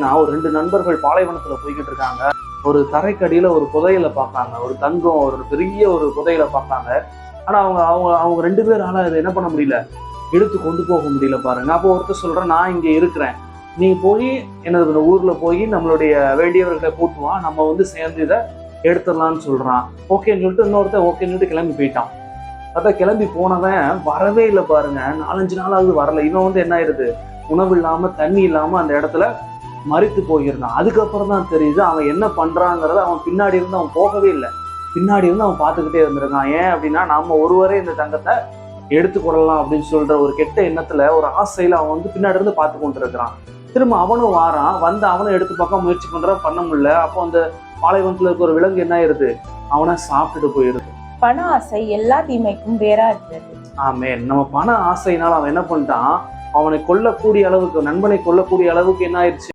பாத்தீங்கன்னா ஒரு 2 நண்பர்கள் பாலைவனத்துல போய்கிட்டு இருக்காங்க. ஒரு தரைக்கடியில ஒரு புதையலை பார்க்காங்க. ஒரு தங்கம், ஒரு பெரிய ஒரு புதையலை பார்க்காங்க. ஆனா அவங்க அவங்க அவங்க 2 பேரால இதை என்ன பண்ண முடியல, எடுத்து கொண்டு போக முடியல பாருங்க. அப்போ ஒருத்தர் சொல்றேன், நான் இங்க இருக்கிறேன், நீ போய் என்னது ஊர்ல போய் நம்மளுடைய வேண்டியவர்களை கூட்டு வா, நம்ம வந்து சேர்ந்து இதை எடுத்துடலாம்னு சொல்றான். ஓகேன்னு சொல்லிட்டு இன்னொருத்தர் ஓகேன்னு சொல்லிட்டு கிளம்பி போயிட்டான். அதான் கிளம்பி போனவன் வரவே இல்லை பாருங்க. 4-5 நாளாவது வரல. இவன் வந்து என்ன ஆயிருது, உணவு இல்லாம தண்ணி இல்லாம அந்த இடத்துல மரித்து போயிருந்தான். அதுக்கப்புறம் தான் தெரியுது அவன் என்ன பண்றாங்கிறத. அவன் பின்னாடி இருந்து அவன் போகவே இல்லை, பின்னாடி இருந்து அவன் பார்த்துக்கிட்டே இருந்திருக்கான். ஏன் அப்படின்னா, நாம ஒருவரே இந்த தங்கத்தை எடுத்துக்கொள்ளலாம் அப்படின்னு சொல்ற ஒரு கெட்ட எண்ணத்துல, ஒரு ஆசையில அவன் வந்து பின்னாடி இருந்து பார்த்து கொண்டு இருக்கிறான். திரும்ப அவனும் வாரான், வந்து அவனும் எடுத்து பார்க்க முயற்சி பண்றான், பண்ண முடியல. அப்போ அந்த பாலைவனத்துல இருக்க ஒரு விலங்கு என்ன ஆயிருது, அவனை சாப்பிட்டுட்டு போயிருது. பண ஆசை எல்லா தீமைக்கும் வேறா இருக்கிறது. ஆமென். நம்ம பண ஆசையினால அவன் என்ன பண்ணிட்டான், அவனை கொல்லக்கூடிய அளவுக்கு, நண்பனை கொல்லக்கூடிய அளவுக்கு என்ன ஆயிடுச்சு,